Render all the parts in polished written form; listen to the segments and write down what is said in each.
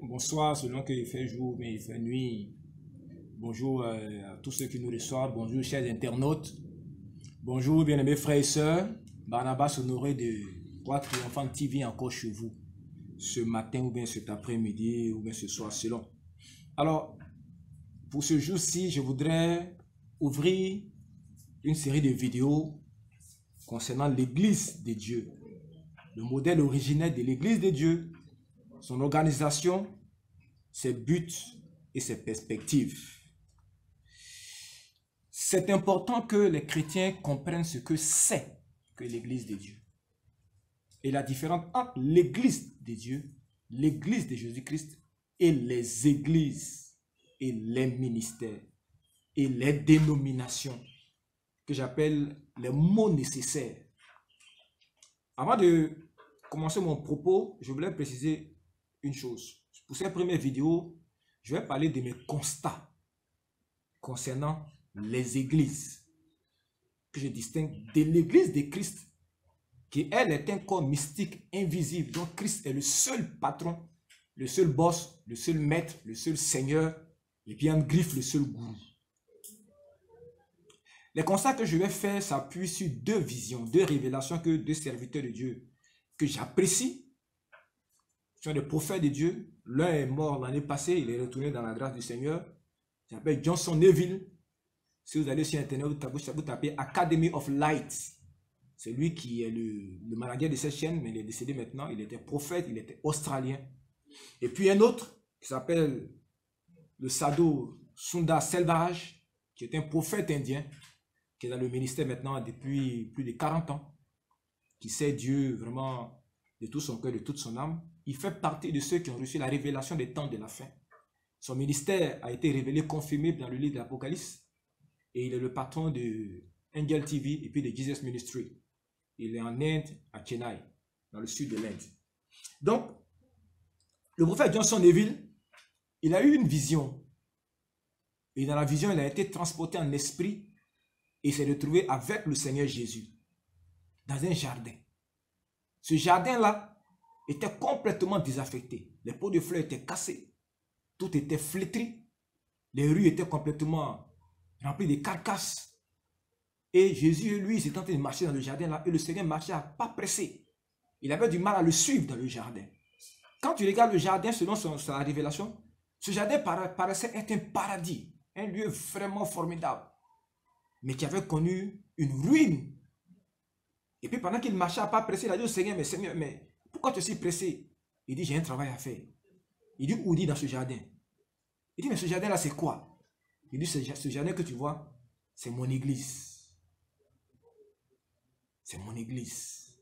Bonsoir, selon qu'il fait jour, mais il fait nuit. Bonjour à tous ceux qui nous reçoivent. Bonjour, chers internautes. Bonjour, bien-aimés frères et sœurs. Barnabas Honoré de Roi Triomphant TV encore chez vous. Ce matin ou bien cet après-midi ou bien ce soir, selon. Alors, pour ce jour-ci, je voudrais ouvrir une série de vidéos concernant l'Église de Dieu. Le modèle originel de l'Église de Dieu, son organisation, ses buts et ses perspectives. C'est important que les chrétiens comprennent ce que c'est que l'Église de Dieu. Et la différence entre l'Église de Dieu, l'Église de Jésus-Christ et les églises et les ministères et les dénominations que j'appelle les mots nécessaires. Avant de commencer mon propos, je voulais préciser une chose. Pour cette première vidéo, je vais parler de mes constats concernant les églises que je distingue de l'église de Christ, qui elle est un corps mystique invisible dont Christ est le seul patron, le seul boss, le seul maître, le seul seigneur, et puis en griffe le seul gourou. Les constats que je vais faire s'appuient sur deux visions, deux révélations que deux serviteurs de Dieu que j'apprécie. Ce sont des prophètes de Dieu. L'un est mort l'année passée, il est retourné dans la grâce du Seigneur. Il s'appelle Johnson Neville. Si vous allez sur Internet, vous tapez Academy of Light. C'est lui qui est le manager de cette chaîne, mais il est décédé maintenant. Il était prophète, il était australien. Et puis un autre qui s'appelle le Sadhu Sundar Selvaraj, qui est un prophète indien, qui est dans le ministère maintenant depuis plus de 40 ans, qui sait Dieu vraiment de tout son cœur, de toute son âme. Il fait partie de ceux qui ont reçu la révélation des temps de la fin. Son ministère a été révélé, confirmé dans le livre de l'Apocalypse. Et il est le patron de Angel TV et puis de Jesus Ministry. Il est en Inde, à Chennai, dans le sud de l'Inde. Donc, le prophète Johnson Neville, il a eu une vision. Et dans la vision, il a été transporté en esprit et s'est retrouvé avec le Seigneur Jésus dans un jardin. Ce jardin-là était complètement désaffecté. Les pots de fleurs étaient cassés. Tout était flétri. Les rues étaient complètement remplies de carcasses. Et Jésus, lui, s'est tenté de marcher dans le jardin-là. Et le Seigneur marchait à pas pressé. Il avait du mal à le suivre dans le jardin. Quand tu regardes le jardin, selon sa révélation, ce jardin paraissait être un paradis. Un lieu vraiment formidable. Mais qui avait connu une ruine. Et puis pendant qu'il marchait à pas pressé, il a dit au Seigneur, mais pourquoi tu es si pressé? Il dit, j'ai un travail à faire. Il dit, où? Il dit, dans ce jardin. Il dit, mais ce jardin-là, c'est quoi? Il dit, ce jardin que tu vois, c'est mon église. C'est mon église.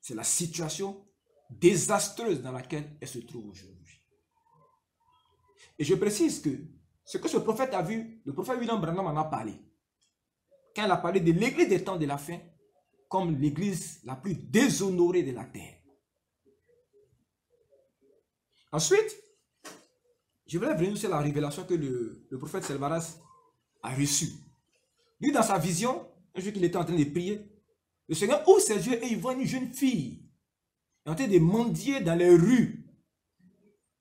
C'est la situation désastreuse dans laquelle elle se trouve aujourd'hui. Et je précise que ce que ce prophète a vu, le prophète William Branham en a parlé. Quand il a parlé de l'église des temps de la fin, comme l'église la plus déshonorée de la terre. Ensuite, je voulais venir sur la révélation que le prophète Selvaras a reçue. Lui, dans sa vision, un jour qu'il était en train de prier, le Seigneur ouvre ses yeux et il voit une jeune fille en train de mendier dans les rues,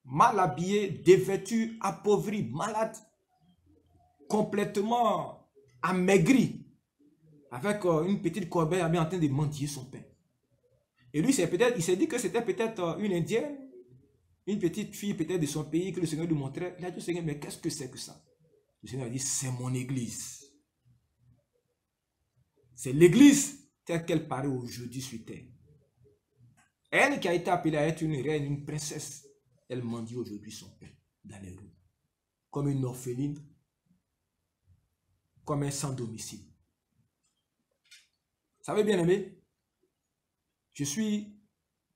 mal habillée, dévêtue, appauvrie, malade, complètement amaigrie, avec une petite corbeille en train de mendier son pain. Et lui, il s'est dit que c'était peut-être une indienne, une petite fille peut-être de son pays que le Seigneur lui montrait. Il a dit au Seigneur, mais qu'est-ce que c'est que ça? Le Seigneur a dit, c'est mon église. C'est l'église telle qu'elle paraît aujourd'hui sur terre. Elle qui a été appelée à être une reine, une princesse, elle mendie aujourd'hui son pain dans les rues. Comme une orpheline, comme un sans domicile. Vous savez bien aimé, je suis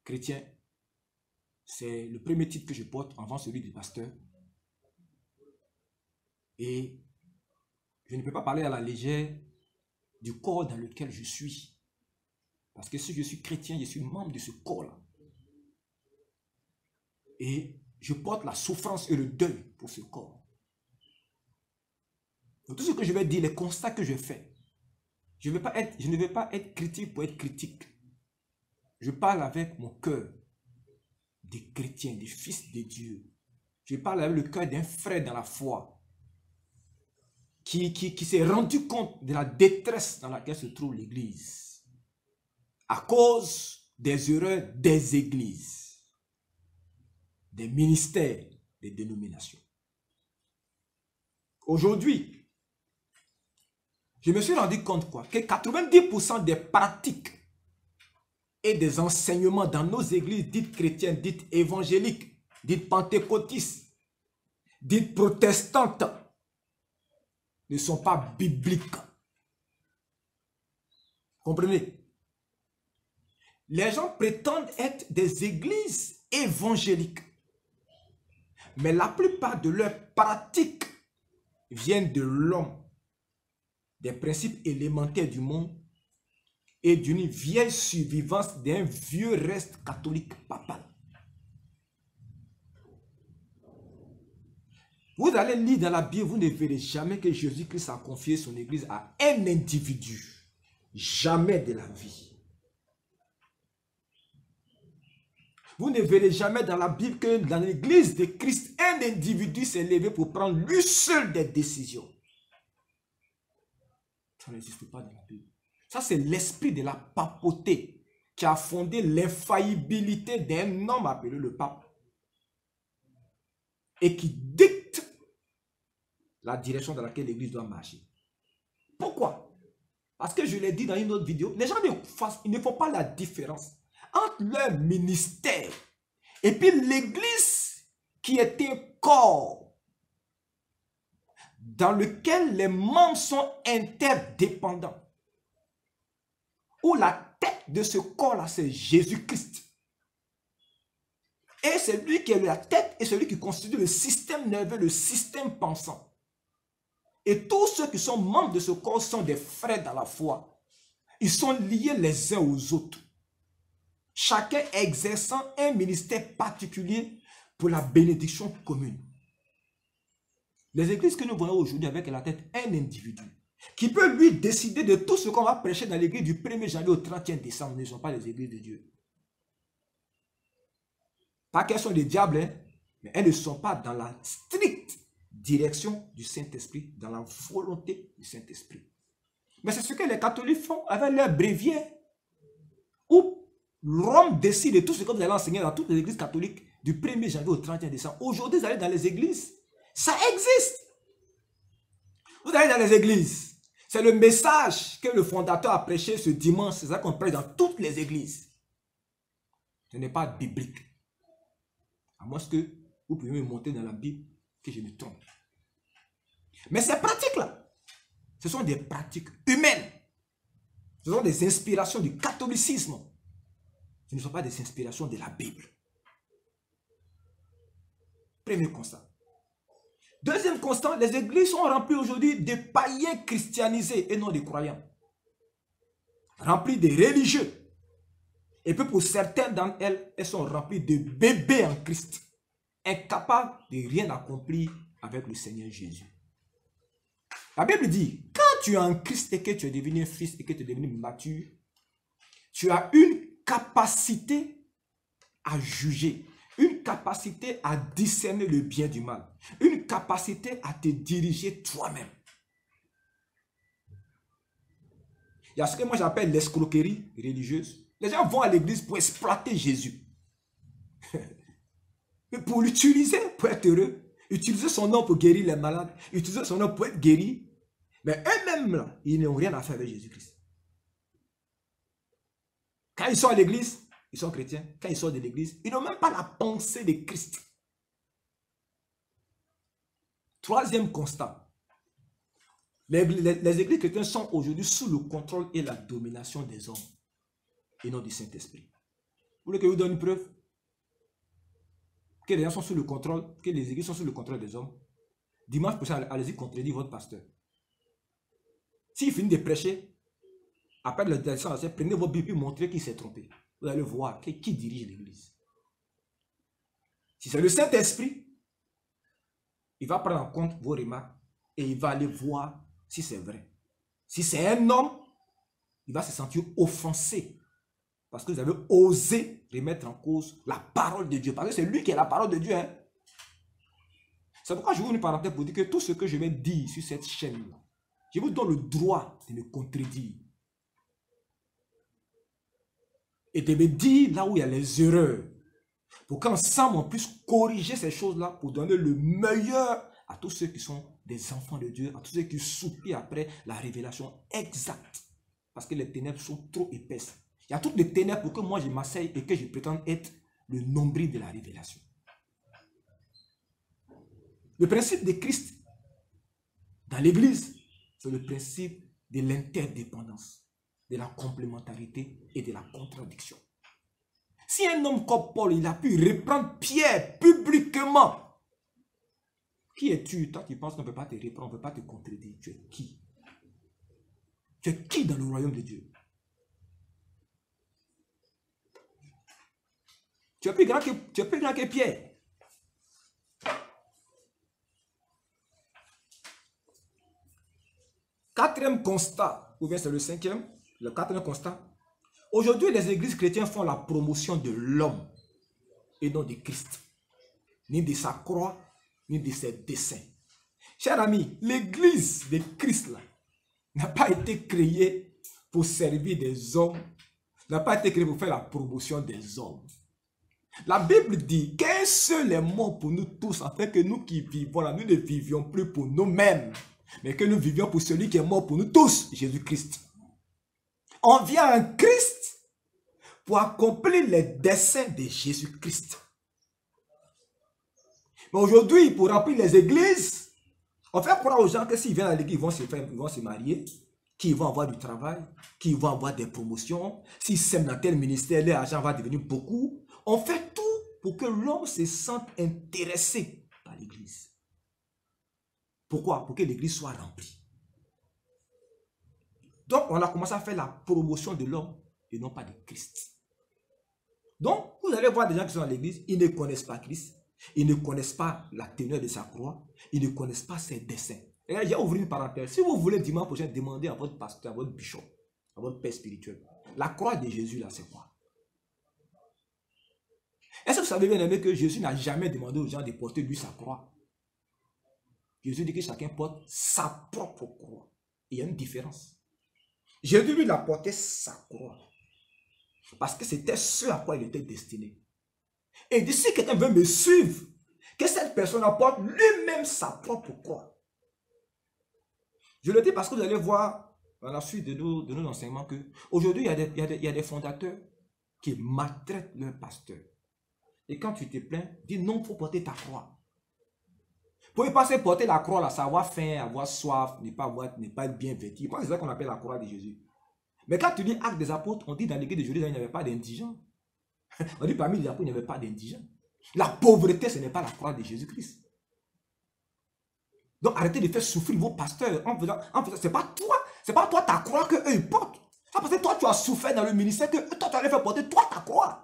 chrétien. C'est le premier titre que je porte avant celui du pasteur. Et je ne peux pas parler à la légère du corps dans lequel je suis. Parce que si je suis chrétien, je suis membre de ce corps-là. Et je porte la souffrance et le deuil pour ce corps. Donc tout ce que je vais dire, les constats que je fais, je ne vais pas être critique pour être critique. Je parle avec mon cœur. des chrétiens, des fils de Dieu. Je parle avec le cœur d'un frère dans la foi qui s'est rendu compte de la détresse dans laquelle se trouve l'Église à cause des erreurs des églises, des ministères, des dénominations. Aujourd'hui, je me suis rendu compte que 90% des pratiques et des enseignements dans nos églises dites chrétiennes, dites évangéliques, dites pentecôtistes, dites protestantes, ne sont pas bibliques. Comprenez? Les gens prétendent être des églises évangéliques, mais la plupart de leurs pratiques viennent de l'homme, des principes élémentaires du monde et d'une vieille survivance d'un vieux reste catholique papal. Vous allez lire dans la Bible, vous ne verrez jamais que Jésus-Christ a confié son église à un individu. Jamais de la vie. Vous ne verrez jamais dans la Bible que dans l'église de Christ, un individu s'est levé pour prendre lui seul des décisions. Ça n'existe pas dans la Bible. Ça, c'est l'esprit de la papauté qui a fondé l'infaillibilité d'un homme appelé le pape et qui dicte la direction dans laquelle l'église doit marcher. Pourquoi? Parce que je l'ai dit dans une autre vidéo, les gens ne font pas la différence entre leur ministère et puis l'église qui est un corps dans lequel les membres sont interdépendants. Où la tête de ce corps-là, c'est Jésus-Christ. Et c'est lui qui est la tête et celui qui constitue le système nerveux, le système pensant. Et tous ceux qui sont membres de ce corps sont des frères dans la foi. Ils sont liés les uns aux autres. Chacun exerçant un ministère particulier pour la bénédiction commune. Les églises que nous voyons aujourd'hui avec à la tête un individu qui peut lui décider de tout ce qu'on va prêcher dans l'église du 1er janvier au 31 décembre ne sont pas les églises de Dieu. Pas qu'elles sont des diables, hein, mais elles ne sont pas dans la stricte direction du Saint-Esprit, dans la volonté du Saint-Esprit. Mais c'est ce que les catholiques font avec leur bréviaire, où Rome décide de tout ce que vous allez enseigner dans toutes les églises catholiques du 1er janvier au 31 décembre. Aujourd'hui, vous allez dans les églises, ça existe. Vous allez dans les églises, c'est le message que le fondateur a prêché ce dimanche, c'est ça qu'on prêche dans toutes les églises. Ce n'est pas biblique. À moins que vous pouvez me montrer dans la Bible que je me trompe. Mais ces pratiques-là, ce sont des pratiques humaines. Ce sont des inspirations du catholicisme. Ce ne sont pas des inspirations de la Bible. Premier constat. Deuxième constat, les églises sont remplies aujourd'hui de païens christianisés et non de croyants. Remplies de religieux. Et puis pour certaines d'entre elles, elles sont remplies de bébés en Christ. Incapables de rien accomplir avec le Seigneur Jésus. La Bible dit, quand tu es en Christ et que tu es devenu un fils et que tu es devenu mature, tu as une capacité à juger, une capacité à discerner le bien du mal, une capacité à te diriger toi-même. Il y a ce que moi j'appelle l'escroquerie religieuse. Les gens vont à l'église pour exploiter Jésus. Mais pour l'utiliser, pour être heureux, utiliser son nom pour guérir les malades, utiliser son nom pour être guéri. Mais eux-mêmes, là, ils n'ont rien à faire avec Jésus-Christ. Quand ils sont à l'église, ils sont chrétiens. Quand ils sortent de l'église, ils n'ont même pas la pensée de Christ. Troisième constat. Les églises chrétiennes sont aujourd'hui sous le contrôle et la domination des hommes et non du Saint-Esprit. Vous voulez que je vous donne une preuve? Que les gens sont sous le contrôle, que les églises sont sous le contrôle des hommes. Dimanche prochain, allez-y contredire votre pasteur. S'il finit de prêcher, après la descente, prenez vos Bibles et montrez qu'il s'est trompé. Vous allez voir qui dirige l'église. Si c'est le Saint-Esprit, il va prendre en compte vos remarques et il va aller voir si c'est vrai. Si c'est un homme, il va se sentir offensé Parce que vous avez osé remettre en cause la parole de Dieu. Parce que c'est lui qui est la parole de Dieu. Hein. C'est pourquoi je vous une parenthèse pour dire que tout ce que je vais dire sur cette chaîne-là, je vous donne le droit de me contredire. Et de me dire là où il y a les erreurs. Pour qu'ensemble on puisse corriger ces choses-là pour donner le meilleur à tous ceux qui sont des enfants de Dieu, à tous ceux qui soupirent après la révélation exacte. Parce que les ténèbres sont trop épaisses. Il y a toutes les ténèbres pour que moi je m'asseye et que je prétende être le nombril de la révélation. Le principe de Christ dans l'Église, c'est le principe de l'interdépendance, de la complémentarité et de la contradiction. Si un homme comme Paul, il a pu reprendre Pierre publiquement, qui es-tu? Toi, tu penses qu'on ne peut pas te reprendre, on ne peut pas te contredire. Tu es qui? Tu es qui dans le royaume de Dieu? Tu es plus grand que Pierre. Quatrième constat, ou bien c'est le cinquième, le quatrième constat. Aujourd'hui, les églises chrétiennes font la promotion de l'homme et non de Christ, ni de sa croix, ni de ses desseins. Chers amis, l'église de Christ là n'a pas été créée pour servir des hommes, n'a pas été créée pour faire la promotion des hommes. La Bible dit qu'un seul est mort pour nous tous, afin que nous qui vivons là, nous ne vivions plus pour nous-mêmes, mais que nous vivions pour celui qui est mort pour nous tous, Jésus-Christ. On vient en Christ pour accomplir les desseins de Jésus-Christ. Mais aujourd'hui, pour remplir les églises, on fait croire aux gens que s'ils viennent à l'église, ils vont se marier, qu'ils vont avoir du travail, qu'ils vont avoir des promotions. S'ils s'aiment dans tel ministère, l'argent va devenir beaucoup. On fait tout pour que l'homme se sente intéressé par l'église. Pourquoi? Pour que l'église soit remplie. Donc, on a commencé à faire la promotion de l'homme et non pas de Christ. Donc, vous allez voir des gens qui sont dans l'église, ils ne connaissent pas Christ, ils ne connaissent pas la teneur de sa croix, ils ne connaissent pas ses desseins. Et là, j'ai ouvert une parenthèse. Si vous voulez dimanche prochain demander à votre pasteur, à votre bishop, à votre père spirituel, la croix de Jésus, là, c'est quoi? Est-ce que vous savez bien aimé que Jésus n'a jamais demandé aux gens de porter lui sa croix? Jésus dit que chacun porte sa propre croix. Il y a une différence. Jésus, lui, il a porté sa croix. Parce que c'était ce à quoi il était destiné. Et il dit, si quelqu'un veut me suivre, que cette personne apporte lui-même sa propre croix. Je le dis parce que vous allez voir dans la suite de nos enseignements que aujourd'hui, il y a des fondateurs qui maltraitent leur pasteur. Et quand tu te plains, dis non, il faut porter ta croix. Pour ne pas se porter la croix, là, ça avoir faim, avoir soif, ne pas être bien vêtu. C'est ça qu'on appelle la croix de Jésus. Mais quand tu lis Actes des Apôtres, on dit dans l'église de Jérusalem, il n'y avait pas d'indigents. On dit parmi les apôtres, il n'y avait pas d'indigents. La pauvreté, ce n'est pas la croix de Jésus-Christ. Donc arrêtez de faire souffrir vos pasteurs en faisant c'est pas toi ta croix qu'eux ils portent. C'est parce que toi tu as souffert dans le ministère que toi tu allais faire porter toi ta croix.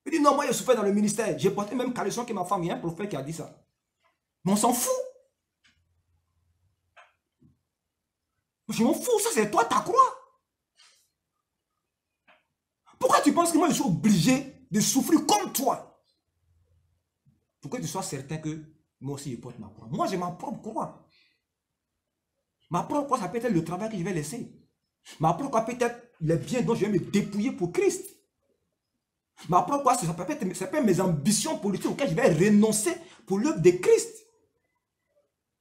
Il dit non, moi j'ai souffert dans le ministère. J'ai porté même caleçon que ma femme, il y a un prophète qui a dit ça. Mais on s'en fout. Je m'en fous, ça c'est toi ta croix. Pourquoi tu penses que moi je suis obligé de souffrir comme toi? Pour que tu sois certain que moi aussi je porte ma croix. Moi j'ai ma propre croix. Ma propre croix, ça peut être le travail que je vais laisser. Ma propre croix peut être les biens dont je vais me dépouiller pour Christ. Ma propre croix, ça peut être mes ambitions politiques auxquelles je vais renoncer pour l'œuvre de Christ.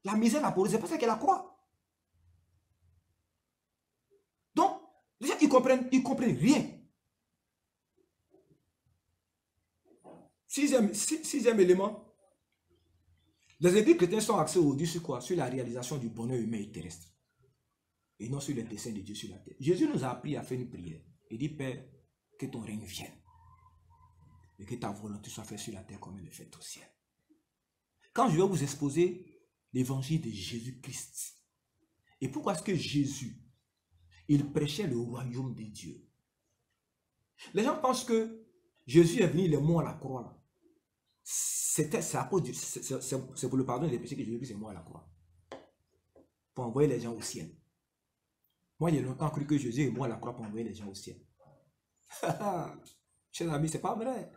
La misère, la pauvreté, c'est pas ça qu'est la croix. Donc, les gens, ils comprennent rien. Sixième élément, les églises chrétiennes sont axées aujourd'hui sur quoi? Sur la réalisation du bonheur humain et terrestre. Et non sur les desseins de Dieu sur la terre. Jésus nous a appris à faire une prière. Il dit, Père, que ton règne vienne. Et que ta volonté soit faite sur la terre comme elle est faite au ciel. Quand je vais vous exposer l'évangile de Jésus-Christ, et pourquoi est-ce que Jésus, il prêchait le royaume de Dieu? Les gens pensent que Jésus est venu, il est mort à la croix. Là. C'est pour le pardon des péchés que Jésus est mort à la croix. Pour envoyer les gens au ciel. Moi, il y a longtemps cru que Jésus est mort à la croix pour envoyer les gens au ciel. Chers amis, c'est pas vrai.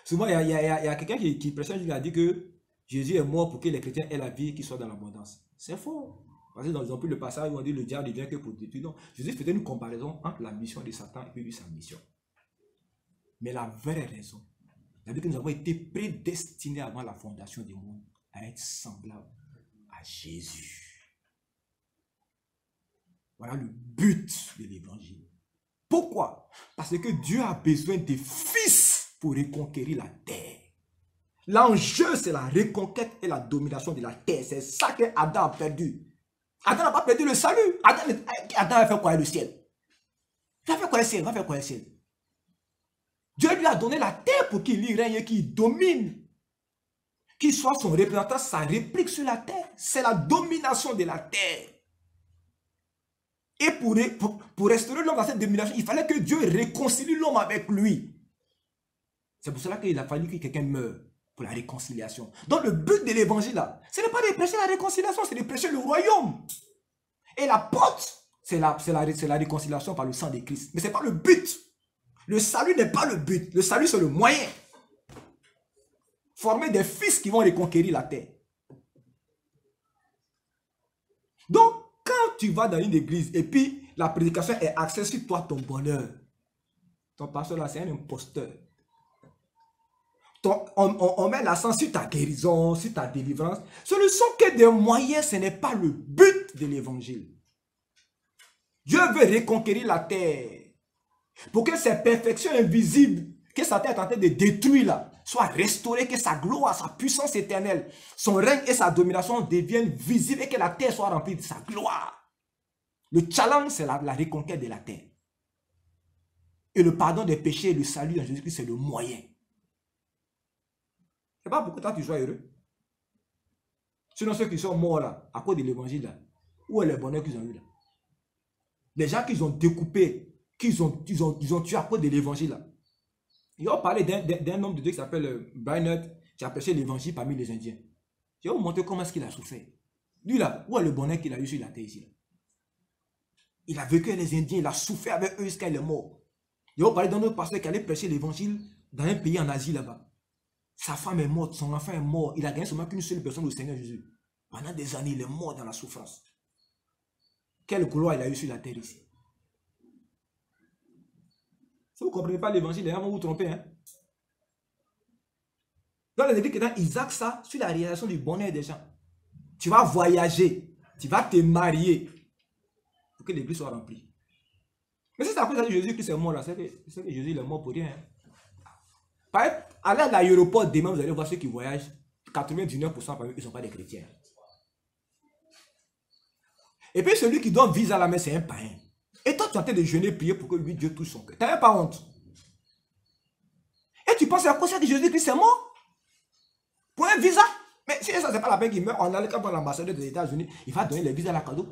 Souvent, il y a quelqu'un qui prêchait, qui a dit que Jésus est mort pour que les chrétiens aient la vie qui soit dans l'abondance. C'est faux. Parce que ils ont pris le passage où on dit le diable ne vient que pour détruire. Non, Jésus faisait une comparaison entre la mission de Satan et puis lui, sa mission. Mais la vraie raison, c'est que nous avons été prédestinés avant la fondation du monde à être semblables à Jésus. Voilà le but de l'évangile. Pourquoi? Parce que Dieu a besoin de fils pour reconquérir la terre. L'enjeu, c'est la reconquête et la domination de la terre. C'est ça que Adam a perdu. Adam n'a pas perdu le salut. Adam a fait quoi le ciel? Il a fait quoi le ciel? Il va faire quoi le ciel? Dieu lui a donné la terre pour qu'il y règne et qu'il domine. Qu'il soit son représentant, sa réplique sur la terre. C'est la domination de la terre. Et pour restaurer l'homme dans cette domination, il fallait que Dieu réconcilie l'homme avec lui. C'est pour cela qu'il a fallu que quelqu'un meure pour la réconciliation. Donc le but de l'évangile, là, ce n'est pas de prêcher la réconciliation, c'est de prêcher le royaume. Et la porte, c'est la réconciliation par le sang de Christ. Mais ce n'est pas le but. Le salut n'est pas le but. Le salut, c'est le moyen. Former des fils qui vont reconquérir la terre. Donc, quand tu vas dans une église et puis la prédication est axée sur toi, ton bonheur, ton pasteur là, c'est un imposteur. On met l'accent sur ta guérison, sur ta délivrance. Ce ne sont que des moyens, ce n'est pas le but de l'évangile. Dieu veut reconquérir la terre pour que ces perfections invisibles que Satan est en train de détruire là, soient restaurées, que sa gloire, sa puissance éternelle, son règne et sa domination deviennent visibles et que la terre soit remplie de sa gloire. Le challenge, c'est la reconquête de la terre. Et le pardon des péchés et le salut en Jésus-Christ, c'est le moyen. C'est pas pour que toi tu sois heureux. Sinon ceux qui sont morts là, à cause de l'évangile là, où est le bonheur qu'ils ont eu là? Les gens qu'ils ont découpés, qu'ils ont tués à cause de l'évangile là. Ils ont parlé d'un homme de Dieu qui s'appelle Brainerd, qui a prêché l'évangile parmi les Indiens. Je vais vous montrer comment est-ce qu'il a souffert. Lui là, où est le bonheur qu'il a eu sur la terre ici là? Il a vécu avec les Indiens, il a souffert avec eux jusqu'à il est mort. Je vais vous parler d'un autre pasteur qui allait prêcher l'évangile dans un pays en Asie là-bas. Sa femme est morte, son enfant est mort. Il a gagné seulement qu'une seule personne, le Seigneur Jésus. Pendant des années, il est mort dans la souffrance. Quelle gloire il a eu sur la terre ici. Si vous ne comprenez pas l'évangile, les gens vont vous tromper. Hein? Dans les églises, ils axent ça sur la réalisation du bonheur des gens. Tu vas voyager, tu vas te marier pour que l'église soit remplie. Mais si c'est après ça que Jésus qui est mort là, c'est que Jésus il est mort pour rien. Hein? Par exemple, allez à l'aéroport demain, vous allez voir ceux qui voyagent, 99% parmi eux ne sont pas des chrétiens. Et puis celui qui donne visa à la messe, c'est un païen. Et toi, tu es en train de jeûner, prier pour que lui, Dieu touche son cœur. Tu n'as pas honte. Et tu penses à quoi ça que Jésus-Christ est mort? Pour un visa? Mais si ça, c'est pas la peine qu'il meurt, on a le cas pour l'ambassadeur des États-Unis, il va donner les visas à la cadeau.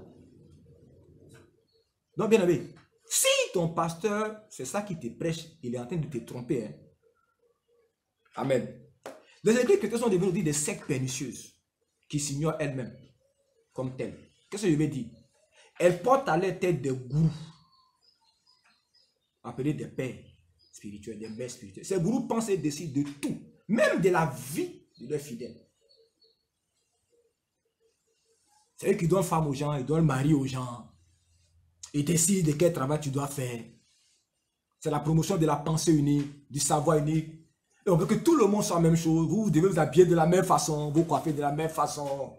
Donc, bien aimé, si ton pasteur, c'est ça qui te prêche, il est en train de te tromper. Hein? Amen. Les églises chrétiennes sont devenues des sectes pernicieuses qui s'ignorent elles-mêmes comme telles. Qu'est-ce que je veux dire? Elles portent à leur tête des gourous, appelés des pères spirituels, des mères spirituelles. Ces gourous pensent et décident de tout, même de la vie de leurs fidèles. C'est eux qui donnent femme aux gens, ils donnent mari aux gens. Ils décident de quel travail tu dois faire. C'est la promotion de la pensée unique, du savoir unique. Et on veut que tout le monde soit la même chose. Vous devez vous habiller de la même façon, vous coiffer de la même façon.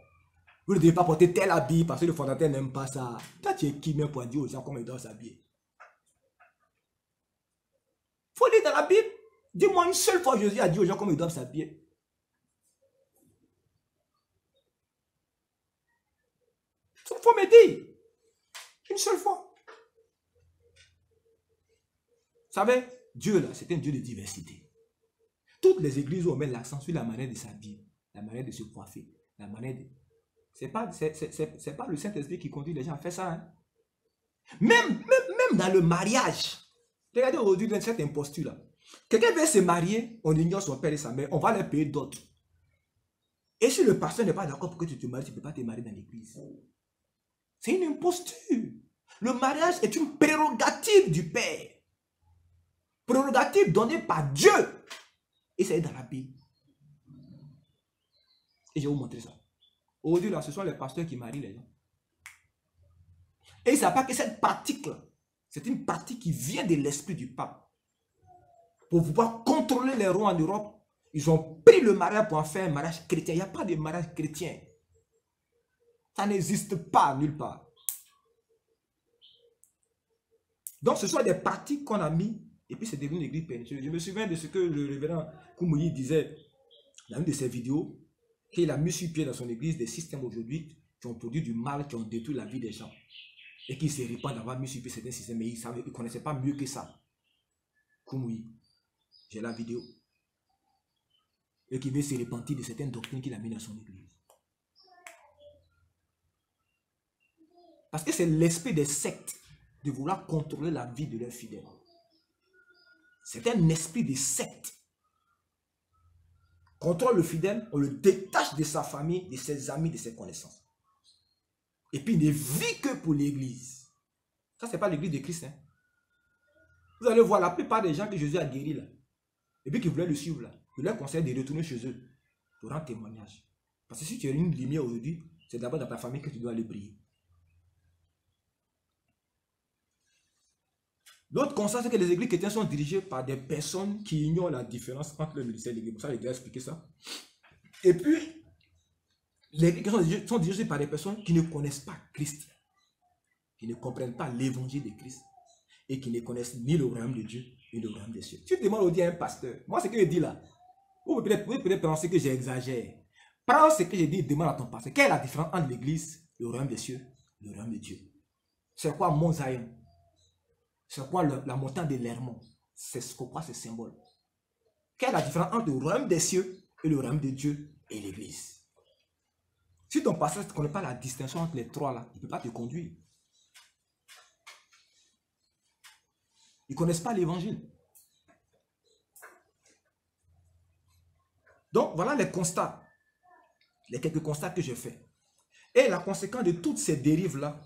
Vous ne devez pas porter tel habit parce que le fondateur n'aime pas ça. Toi, tu es qui même pour dire aux gens comment ils doivent s'habiller? Il faut lire dans la Bible. Dis-moi une seule fois Jésus a dit aux gens comment ils doivent s'habiller. Il faut me dire. Une seule fois. Vous savez, Dieu là, c'est un Dieu de diversité. Toutes les églises où on met l'accent sur la manière de s'habiller, la manière de se coiffer, la manière de... C'est pas le Saint-Esprit qui conduit les gens à faire ça. Hein? Même dans le mariage. Regardez aujourd'hui dans cette imposture-là. Quelqu'un veut se marier, on ignore son père et sa mère, on va leur payer d'autres. Et si le pasteur n'est pas d'accord pour que tu te maries, tu ne peux pas te marier dans l'église. C'est une imposture. Le mariage est une prérogative du Père. Prérogative donnée par Dieu. Et c'est dans la Bible. Et je vais vous montrer ça. Aujourd'hui, là, ce sont les pasteurs qui marient les gens. Et ils ne savent pas que cette pratique-là, c'est une pratique qui vient de l'esprit du pape. Pour pouvoir contrôler les rois en Europe, ils ont pris le mariage pour en faire un mariage chrétien. Il n'y a pas de mariage chrétien. Ça n'existe pas nulle part. Donc, ce sont des pratiques qu'on a mis, et puis c'est devenu une église pernicieuse. Je me souviens de ce que le révérend Koumoui disait dans une de ses vidéos, qu'il a mis sur pied dans son église des systèmes aujourd'hui qui ont produit du mal, qui ont détruit la vie des gens. Et qui se répandent d'avoir mis sur pied certains systèmes, mais ils ne connaissaient pas mieux que ça. Koumoui, j'ai la vidéo. Et qui veut se repentir de certaines doctrines qu'il a mis dans son église. Parce que c'est l'esprit des sectes de vouloir contrôler la vie de leurs fidèles. C'est un esprit de secte. Contrôle le fidèle, on le détache de sa famille, de ses amis, de ses connaissances. Et puis il ne vit que pour l'église. Ça, ce n'est pas l'église de Christ. Hein. Vous allez voir la plupart des gens que Jésus a guéris là, et puis qui voulaient le suivre là, je leur conseille de retourner chez eux pour rendre témoignage. Parce que si tu as une lumière aujourd'hui, c'est d'abord dans ta famille que tu dois aller briller. L'autre constat, c'est que les églises chrétiennes sont dirigées par des personnes qui ignorent la différence entre le ministère et l'église. Pour ça, l'Église a expliqué ça. Et puis, les églises sont dirigées par des personnes qui ne connaissent pas Christ, qui ne comprennent pas l'évangile de Christ et qui ne connaissent ni le royaume de Dieu ni le royaume des cieux. Tu demandes aujourd'hui à un pasteur, moi, ce que je dis là, vous pouvez peut-être penser que j'exagère. Prends ce que je dis, demande à ton pasteur, quelle est la différence entre l'église, le royaume des cieux, le royaume de Dieu? C'est quoi Mont Zion? C'est quoi la montagne de l'Hermon? C'est quoi ce symbole? Quelle est la différence entre le royaume des cieux et le royaume de Dieu et l'église? Si ton pasteur ne connaît pas la distinction entre les trois là, il ne peut pas te conduire. Ils ne connaissent pas l'évangile. Donc voilà les constats, les quelques constats que j'ai faits. Et la conséquence de toutes ces dérives là,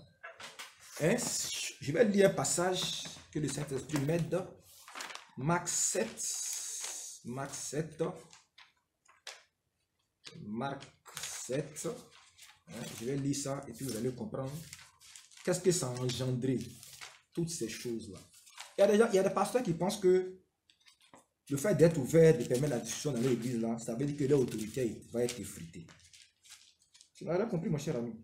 hein, je vais lire un passage que le Saint-Esprit m'aide. Marc 7. Marc 7. Je vais lire ça et puis vous allez comprendre qu'est-ce que ça a engendré, toutes ces choses-là. Il y a des pasteurs qui pensent que le fait d'être ouvert, de permettre la discussion dans l'église, là, ça veut dire que l'autorité va être effritée. Tu n'as rien compris, mon cher ami.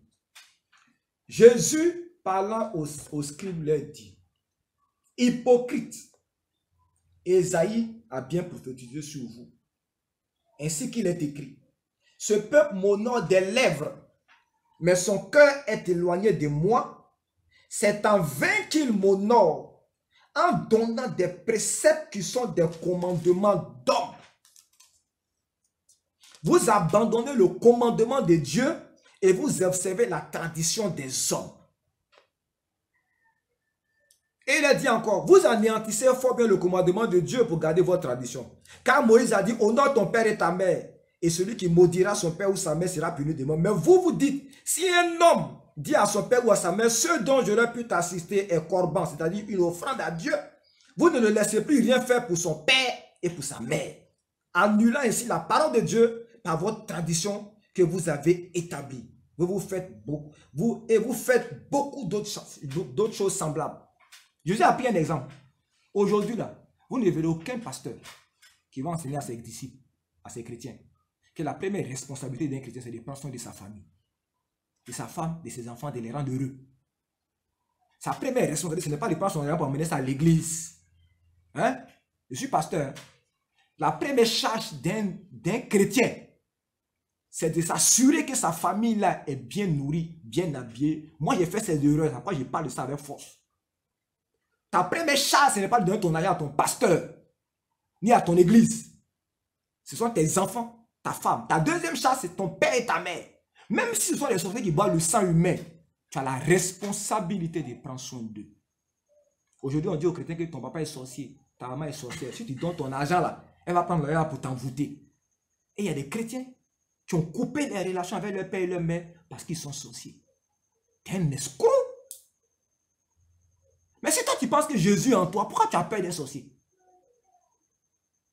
Jésus, parlant aux scribes, leur dit, hypocrite, Ésaïe a bien prophétisé sur vous, ainsi qu'il est écrit. Ce peuple m'honore des lèvres, mais son cœur est éloigné de moi. C'est en vain qu'il m'honore, en donnant des préceptes qui sont des commandements d'hommes. Vous abandonnez le commandement de Dieu et vous observez la tradition des hommes. Et il a dit encore, vous anéantissez fort bien le commandement de Dieu pour garder votre tradition. Car Moïse a dit, honore ton père et ta mère, et celui qui maudira son père ou sa mère sera puni de mort. Mais vous vous dites, si un homme dit à son père ou à sa mère, ce dont j'aurais pu t'assister est corban, c'est-à-dire une offrande à Dieu, vous ne le laissez plus rien faire pour son père et pour sa mère, annulant ainsi la parole de Dieu par votre tradition que vous avez établie. Vous faites beaucoup d'autres choses semblables. Je vous ai appris un exemple. Aujourd'hui, là, vous ne verrez aucun pasteur qui va enseigner à ses disciples, à ses chrétiens, que la première responsabilité d'un chrétien, c'est de prendre soin de sa famille, de sa femme, de ses enfants, de les rendre heureux. Sa première responsabilité, ce n'est pas de prendre son enfant pour emmener ça à l'église. Hein? Je suis pasteur. La première charge d'un chrétien, c'est de s'assurer que sa famille là est bien nourrie, bien habillée. Moi, j'ai fait ces erreurs. Après, je parle de ça avec force. Ta première charge, ce n'est pas de donner ton argent à ton pasteur, ni à ton église. Ce sont tes enfants, ta femme. Ta deuxième charge, c'est ton père et ta mère. Même si ce sont les sorciers qui boivent le sang humain, tu as la responsabilité de prendre soin d'eux. Aujourd'hui, on dit aux chrétiens que ton papa est sorcier, ta maman est sorcière. Si tu donnes ton argent là, elle va prendre l'argent pour t'envoûter. Et il y a des chrétiens qui ont coupé les relations avec leur père et leur mère parce qu'ils sont sorciers. T'es un escroc. penses que Jésus est en toi, pourquoi tu as peur d'un sorcier?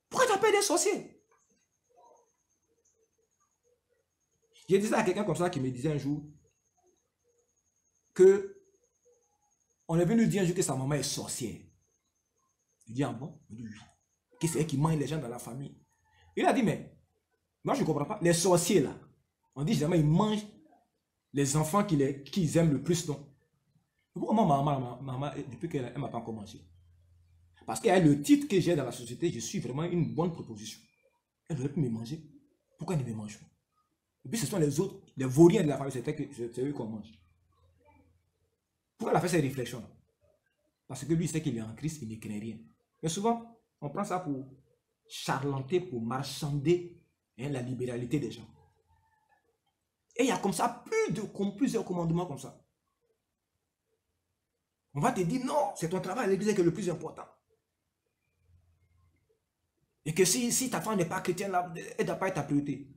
Pourquoi tu as peur d'un sorcier? Je disais à quelqu'un comme ça qui me disait un jour que on est venu dire un jour que sa maman est sorcière. Je dis, ah bon? Il dit, oui. Que c'est elle qui mange les gens dans la famille. Il a dit, mais moi je ne comprends pas. Les sorciers là, on dit jamais ils mangent les enfants qu'ils aiment le plus, non? Pourquoi maman, depuis qu'elle ne m'a pas encore mangé? Parce qu'elle a le titre que j'ai dans la société, je suis vraiment une bonne proposition. Elle aurait pu me manger. Pourquoi elle ne me mange pas? Et puis ce sont les autres, les vauriens de la famille, c'est eux qu'on mange. Pourquoi elle a fait ces réflexions? Parce que lui, il sait qu'il est en Christ, il ne craint rien. Mais souvent, on prend ça pour charlanter, pour marchander la libéralité des gens. Et il y a comme ça plusieurs commandements comme ça. On va te dire, non, c'est ton travail à l'église qui est le plus important. Et que si ta femme n'est pas chrétienne, là, elle ne doit pas être ta priorité.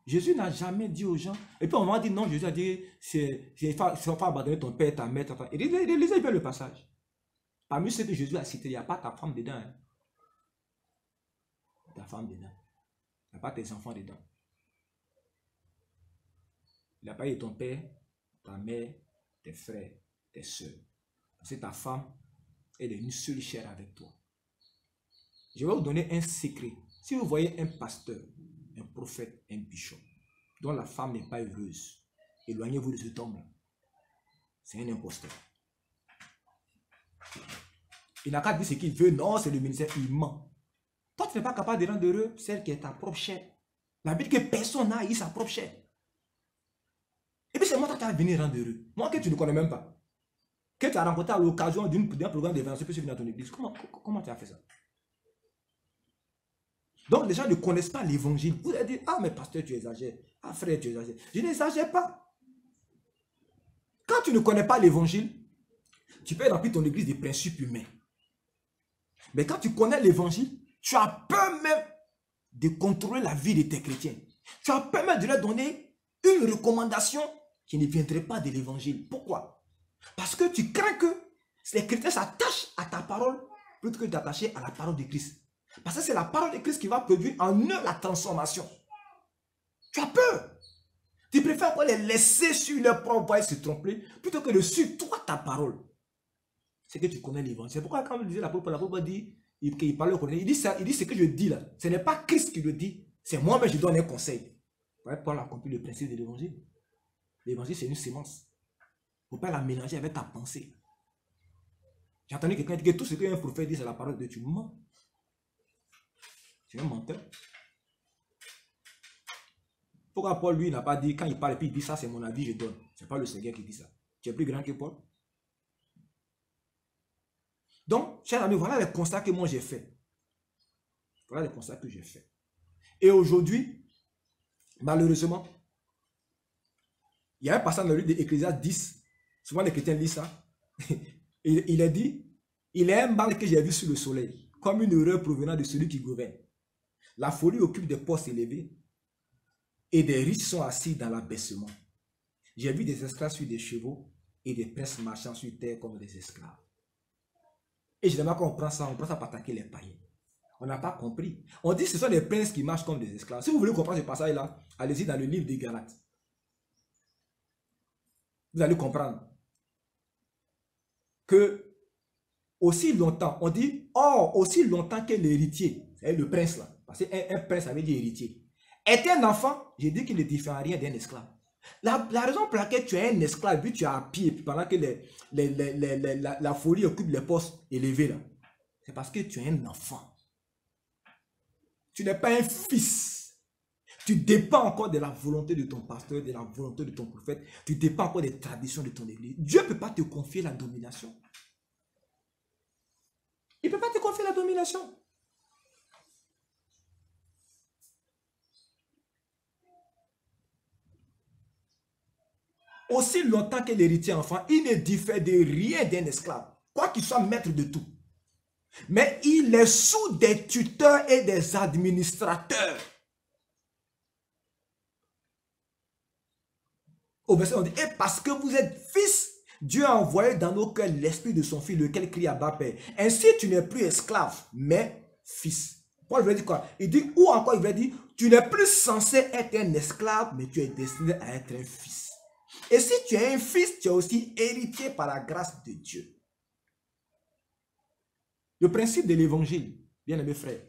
Jésus n'a jamais dit aux gens. Et puis on va dire, non, Jésus a dit, il faut pas abandonner ton père, ta mère, ta femme. Et lisez bien le passage. Parmi ceux que Jésus a cités, il n'y a pas ta femme dedans. Hein. Ta femme dedans. Il n'y a pas tes enfants dedans. Il n'y a pas eu ton père, ta mère, tes frères, tes soeurs. Parce que ta femme, elle est une seule chair avec toi. Je vais vous donner un secret. Si vous voyez un pasteur, un prophète, un bishop, dont la femme n'est pas heureuse, éloignez-vous de cet homme-là. C'est un imposteur. Il n'a qu'à dire ce qu'il veut. Non, c'est le ministère. Il ment. Toi, tu n'es pas capable de rendre heureux celle qui est ta propre chair. La Bible dit que personne n'a haï sa propre chair. Et puis c'est moi qui vas venir rendre heureux. Moi que tu ne connais même pas. Que tu as rencontré à l'occasion d'un programme d'évangélisation, puis tu viens dans ton église. Comment tu as fait ça? Donc les gens ne connaissent pas l'évangile. Vous allez dire, ah mais pasteur, tu exagères. Ah frère, tu exagères. Je n'exagère pas. Quand tu ne connais pas l'évangile, tu peux remplir ton église des principes humains. Mais quand tu connais l'évangile, tu as peur même de contrôler la vie de tes chrétiens. Tu as peur même de leur donner une recommandation qui ne viendrait pas de l'évangile. Pourquoi? Parce que tu crains que les chrétiens s'attachent à ta parole plutôt que d'attacher à la parole de Christ. Parce que c'est la parole de Christ qui va produire en eux la transformation. Tu as peur. Tu préfères quoi les laisser sur leur propre voie et se tromper plutôt que de suivre toi ta parole. C'est que tu connais l'évangile. C'est pourquoi quand on disait l'apôtre dit qu'il parle au connaît, il dit ce que je dis là. Ce n'est pas Christ qui le dit. C'est moi-même je donne un conseil. Paul a compris le principe de l'évangile. L'évangile c'est une sémence. Il ne faut pas la mélanger avec ta pensée. J'ai entendu quelqu'un dire que tout ce qu'un prophète dit c'est la parole de Dieu. Tu mens. Tu es un menteur. Pourquoi Paul, lui, n'a pas dit, quand il parle et puis il dit ça, c'est mon avis, je donne. Ce n'est pas le Seigneur qui dit ça. Tu es plus grand que Paul. Donc, chers amis, voilà les constats que moi j'ai fait. Voilà les constats que j'ai fait. Et aujourd'hui, malheureusement, il y a un passage dans le livre d'Ecclésiaste 10. Souvent les chrétiens lisent ça. il a dit, il est un mal que j'ai vu sur le soleil, comme une erreur provenant de celui qui gouverne. La folie occupe des postes élevés et des riches sont assis dans l'abaissement. J'ai vu des esclaves sur des chevaux et des princes marchant sur terre comme des esclaves. Et généralement, quand on prend ça pour attaquer les païens. On n'a pas compris. On dit que ce sont des princes qui marchent comme des esclaves. Si vous voulez comprendre ce passage-là, allez-y dans le livre des Galates. Vous allez comprendre que aussi longtemps, on dit, oh, aussi longtemps que l'héritier, c'est le prince là, parce qu'un prince avait dit héritier, était un enfant, j'ai dit qu'il ne diffère rien d'un esclave. La raison pour laquelle tu es un esclave, puis tu es à pied, pendant que la folie occupe les postes élevés là, c'est parce que tu es un enfant. Tu n'es pas un fils. Tu dépends encore de la volonté de ton pasteur, de la volonté de ton prophète. Tu dépends encore des traditions de ton église. Dieu ne peut pas te confier la domination. Il ne peut pas te confier la domination. Aussi longtemps que l'héritier enfant, il ne diffère de rien d'un esclave, quoi qu'il soit maître de tout. Mais il est sous des tuteurs et des administrateurs. Au verset on dit, et parce que vous êtes fils, Dieu a envoyé dans nos cœurs l'esprit de son Fils, lequel crie Abba Père. Ainsi, tu n'es plus esclave, mais fils. Paul veut dire quoi? Il dit, ou encore il veut dire, tu n'es plus censé être un esclave, mais tu es destiné à être un fils. Et si tu es un fils, tu es aussi héritier par la grâce de Dieu. Le principe de l'évangile, bien aimé frère,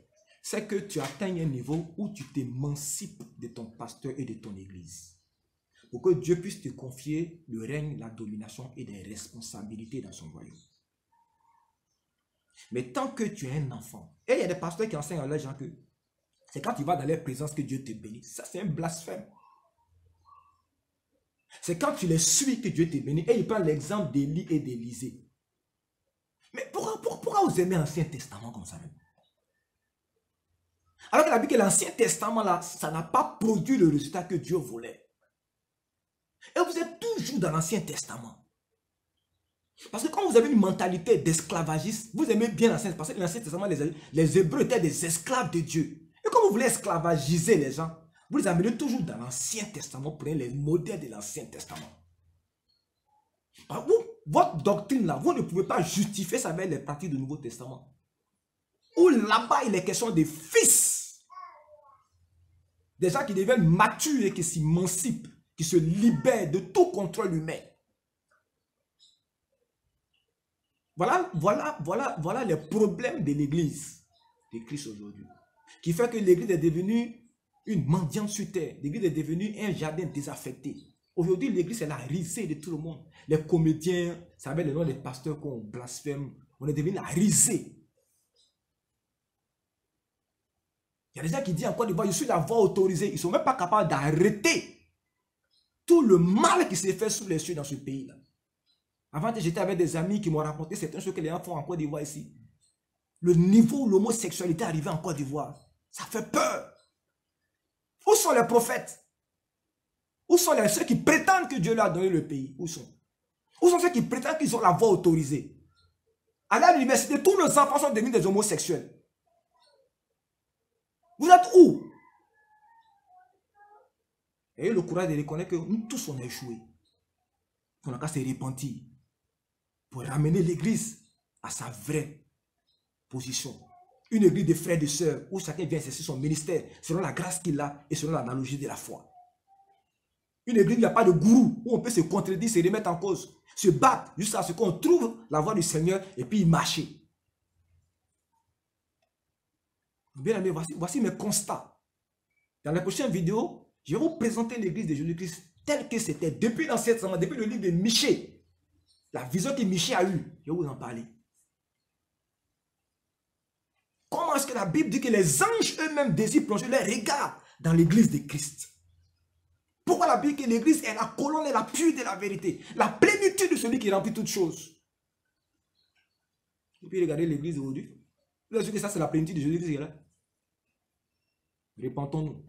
c'est que tu atteignes un niveau où tu t'émancipes de ton pasteur et de ton église. Pour que Dieu puisse te confier le règne, la domination et des responsabilités dans son royaume. Mais tant que tu es un enfant, et il y a des pasteurs qui enseignent à leurs gens que c'est quand tu vas dans leur présence que Dieu te bénit. Ça, c'est un blasphème. C'est quand tu les suis que Dieu te bénit. Et il prend l'exemple d'Élie et d'Élisée. Mais pourquoi vous aimez l'Ancien Testament comme ça même? Alors que la Bible, l'Ancien Testament, là, ça n'a pas produit le résultat que Dieu voulait. Et vous êtes toujours dans l'Ancien Testament. Parce que quand vous avez une mentalité d'esclavagiste, vous aimez bien l'Ancien Testament. Parce que dans l'Ancien Testament, les Hébreux étaient des esclaves de Dieu. Et quand vous voulez esclavagiser les gens, vous les amenez toujours dans l'Ancien Testament, prenez les modèles de l'Ancien Testament. Votre doctrine là, vous ne pouvez pas justifier ça avec les pratiques du Nouveau Testament. Où là-bas, il est question des fils. Des gens qui deviennent matures et qui s'émancipent, qui se libèrent de tout contrôle humain. Voilà les problèmes de l'église de Christ aujourd'hui. Qui fait que l'église est devenue une mendiante sur terre. L'église est devenue un jardin désaffecté. Aujourd'hui, l'église est la risée de tout le monde. Les comédiens, ça va être le nom des pasteurs qu'on blasphème. On est devenu la risée. Il y a des gens qui disent en Côte d'Ivoire, je suis la voix autorisée. Ils ne sont même pas capables d'arrêter tout le mal qui s'est fait sous les cieux dans ce pays-là. Avant, j'étais avec des amis qui m'ont raconté certaines choses que les gens font en Côte d'Ivoire ici. Le niveau où l'homosexualité est arrivée en Côte d'Ivoire, ça fait peur. Où sont les prophètes? Où sont ceux qui prétendent que Dieu leur a donné le pays? Où sont ceux qui prétendent qu'ils ont la voix autorisée? À l'université, tous nos enfants sont devenus des homosexuels. Vous êtes où? Et le courage de reconnaître que nous tous on a échoué. On a qu'à se repentir pour ramener l'église à sa vraie position. Une église de frères et de sœurs où chacun vient exercer son ministère selon la grâce qu'il a et selon l'analogie de la foi. Une église où il n'y a pas de gourou, où on peut se contredire, se remettre en cause, se battre jusqu'à ce qu'on trouve la voie du Seigneur et puis y marcher. Bien aimé, voici mes constats. Dans la prochaine vidéo, je vais vous présenter l'église de Jésus-Christ telle que c'était depuis l'Ancien Testament, depuis le livre de Michée. La vision que Michée a eue, je vais vous en parler. Comment est-ce que la Bible dit que les anges eux-mêmes désirent plonger leur regard dans l'église de Christ? Pourquoi la Bible dit que l'église est la colonne et l'appui de la vérité? La plénitude de celui qui remplit toutes choses. Et puis regardez l'église aujourd'hui. Vous avez vu que ça c'est la plénitude de Jésus-Christ qui est là? Repentons-nous.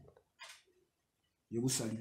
Je vous salue.